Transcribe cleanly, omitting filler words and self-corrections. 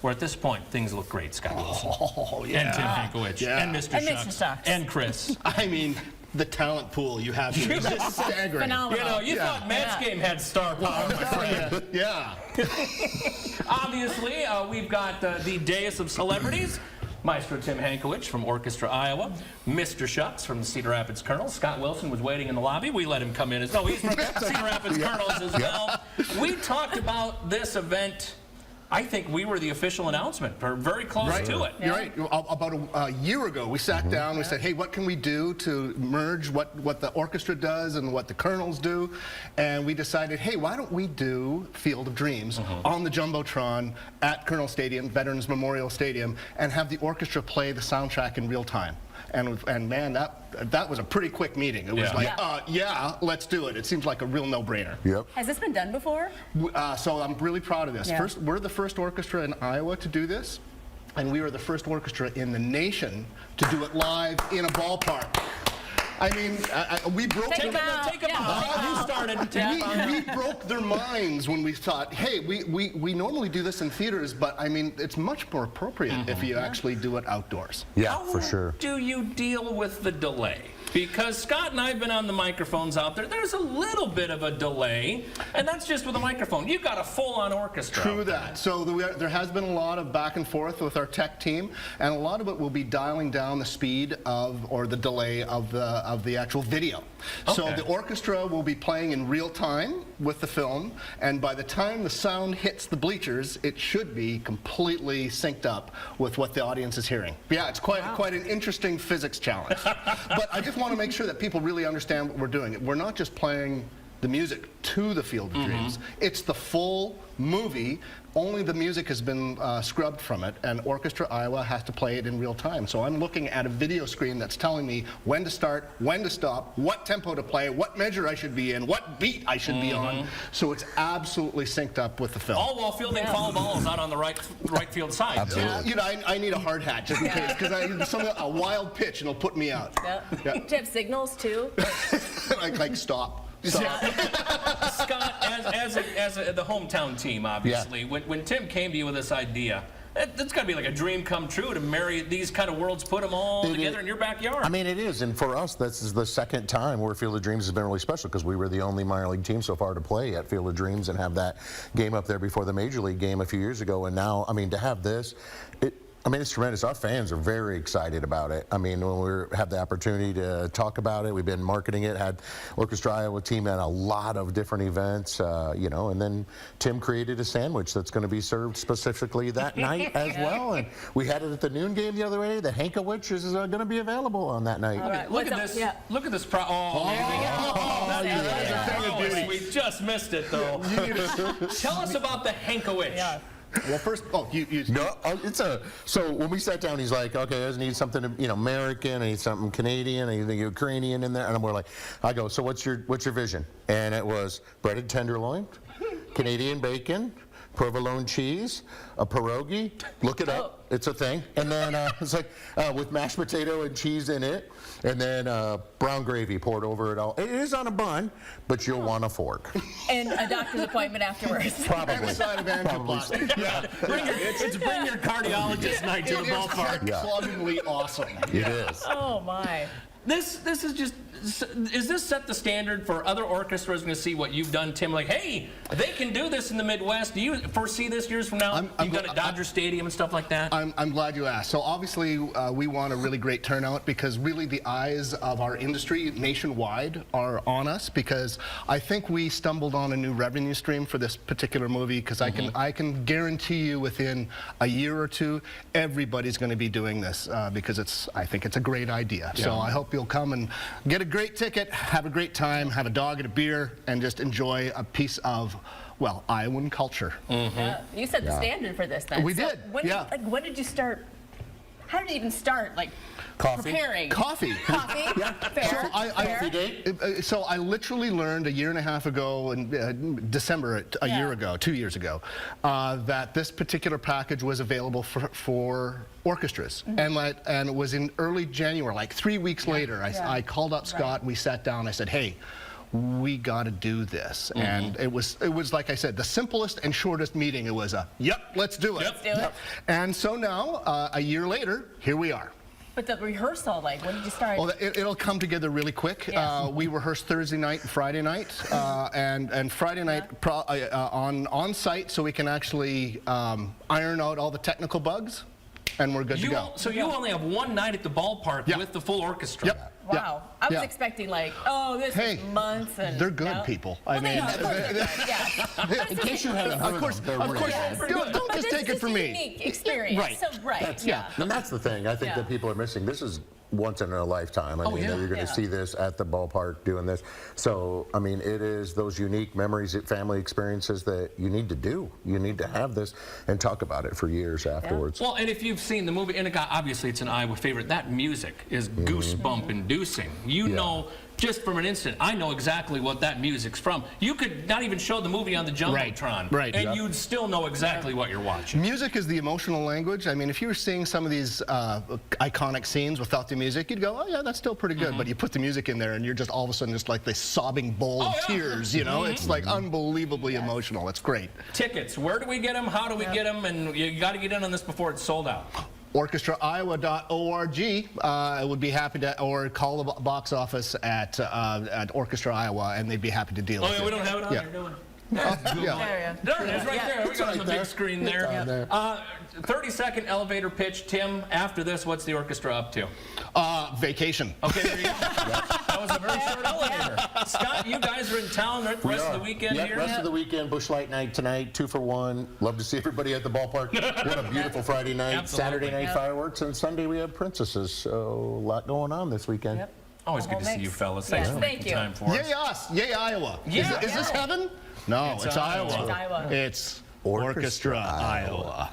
Where at this point, things look great, Scott Wilson. Oh, yeah. And Tim Hankovich. Yeah. And Mr. Shucks. And Chris. I mean, the talent pool you have here is just staggering. Phenomenal. You know, you thought Matt's game had star power, my friend. Yeah. Obviously, we've got the dais of celebrities. Maestro Tim Hankovich from Orchestra Iowa, Mr. Shucks from the Cedar Rapids Colonels. Scott Wilson was waiting in the lobby. We let him come in. He's from Cedar Rapids Colonels as well. We talked about this event. I think we were the official announcement, or very close to it. You're right. About a year ago, we sat down. We said, "Hey, what can we do to merge what the orchestra does and what the Colonels do?" And we decided, "Hey, why don't we do Field of Dreams on the jumbotron at Colonel Stadium, Veterans Memorial Stadium, and have the orchestra play the soundtrack in real time?" And man, that was a pretty quick meeting. It was yeah, let's do it. It seems like a real no-brainer. Yep. Has this been done before? So I'm really proud of this. Yeah. First, we're the first orchestra in Iowa to do this, and we were the first orchestra in the nation to do it live in a ballpark. I mean, we broke Take them out. You started. We broke their minds when we thought, hey, we normally do this in theaters, but I mean, it's much more appropriate if you actually do it outdoors. Yeah, for sure. How do you deal with the delay? Because Scott and I have been on the microphones out there. There's a little bit of a delay, and that's just with a microphone. You've got a full-on orchestra. True that. So there has been a lot of back and forth with our tech team, and a lot of it will be dialing down the speed or the delay of the actual video. Okay. So the orchestra will be playing in real time with the film, and by the time the sound hits the bleachers, it should be completely synced up with what the audience is hearing. Yeah, it's quite an interesting physics challenge. But I just want to make sure that people really understand what we're doing. We're not just playing the music to the Field of Dreams. It's the full movie. Only the music has been scrubbed from it, and Orchestra Iowa has to play it in real time. So I'm looking at a video screen that's telling me when to start, when to stop, what tempo to play, what measure I should be in, what beat I should be on. So it's absolutely synced up with the film. All while fielding foul balls out on the right field side. Absolutely. You know, I need a hard hat just in case, because a wild pitch and it'll put me out. Do you have signals too? like stop. Scott, as the hometown team, obviously, when Tim came to you with this idea, it's got to be like a dream come true to marry these kind of worlds, put them all together in your backyard. I mean, it is, and for us, this is the second time where Field of Dreams has been really special because we were the only minor league team so far to play at Field of Dreams and have that game up there before the major league game a few years ago, and now, I mean, to have this, I mean, it's tremendous. Our fans are very excited about it. I mean, when we have the opportunity to talk about it, we've been marketing it, had Orchestra Iowa team at a lot of different events, you know, and then Tim created a sandwich that's going to be served specifically that night as well. And we had it at the noon game the other day. The Hankovich is going to be available on that night. Right, look at this. Look at this. We just missed it, though. Tell us about the Hankovich. Yeah. Well, first, so when we sat down, he's like, okay, I just need something, American, I need something Canadian, I need Ukrainian in there, and I go, so what's your vision? And it was breaded tenderloin, Canadian bacon, provolone cheese, a pierogi, look it up, it's a thing, and then it's like with mashed potato and cheese in it, and then brown gravy poured over it all. It is on a bun, but you'll want a fork. And a doctor's appointment afterwards. Probably. Yeah. Bring your cardiologist night to the ballpark. Clubbingly awesome. It is. Oh my. This is just, is this set the standard for other orchestras going to see what you've done, Tim? Like, hey, they can do this in the Midwest. Do you foresee this years from now? You've done at Dodger Stadium and stuff like that? I'm glad you asked. So obviously we want a really great turnout because really the eyes of our industry nationwide are on us because I think we stumbled on a new revenue stream for this particular movie because I can guarantee you within a year or two everybody's going to be doing this because I think it's a great idea. Yeah. So I hope you'll come and get a great ticket, have a great time, have a dog and a beer, and just enjoy a piece of, well, Iowan culture. You set the standard for this then. We did. When did you start? How did it even start? Like preparing? Coffee. Yeah. Fair. So I literally learned a year and a half ago in December, a year ago, 2 years ago, that this particular package was available for orchestras. And it was in early January, like 3 weeks later, I called up Scott and we sat down. I said, hey, we got to do this. And it was like I said, the simplest and shortest meeting. It was yep, let's do it. Let's do it. And so now, a year later, here we are. But the rehearsal, like, when did you start? Well, it'll come together really quick. Yes. We rehearse Thursday night and Friday night, and Friday night on site, so we can actually iron out all the technical bugs, and we're good to go. So you only have one night at the ballpark with the full orchestra. Yep. Wow. I was expecting, like, oh, this is months. And They're good people. I mean, yeah. In case you haven't heard of course, them, they're really good. don't just take it from me. Unique experience. Right. So, right. And that's the thing I think that people are missing. This is once in a lifetime. I mean, you're going to see this at the ballpark doing this. So, I mean, it is those unique memories, family experiences that you need to do. You need to have this and talk about it for years afterwards. Well, and if you've seen the movie, and obviously it's an Iowa favorite, that music is goosebump inducing. You know, just from an instant, I know exactly what that music's from. You could not even show the movie on the Jumbotron, and you'd still know exactly what you're watching. Music is the emotional language. I mean, if you were seeing some of these iconic scenes without the music, you'd go, oh yeah, that's still pretty good. But you put the music in there, and you're just all of a sudden just like this sobbing bowl of tears. You know, it's like unbelievably emotional. It's great. Tickets, where do we get them? How do we get them? And you got to get in on this before it's sold out. OrchestraIowa.org. I would be happy to, or call the box office at Orchestra Iowa, and they'd be happy to deal with it. We don't have it on there, do we? There it is, right there. We got it on the big screen there. 30-second elevator pitch. Tim, after this, what's the orchestra up to? Vacation. Okay, there you go. That was a very short elevator. Scott, you guys are in town the rest of the weekend here? Rest of the weekend, Busch Light night tonight, 2 for 1. Love to see everybody at the ballpark. What a beautiful Friday night. Absolutely. Saturday night fireworks, and Sunday we have Princesses. So a lot going on this weekend. Always good to see you fellas. Thanks for making time for us. Yay us! Yay Iowa! Yeah. Is this heaven? No, it's Iowa. It's Iowa. It's Orchestra Iowa.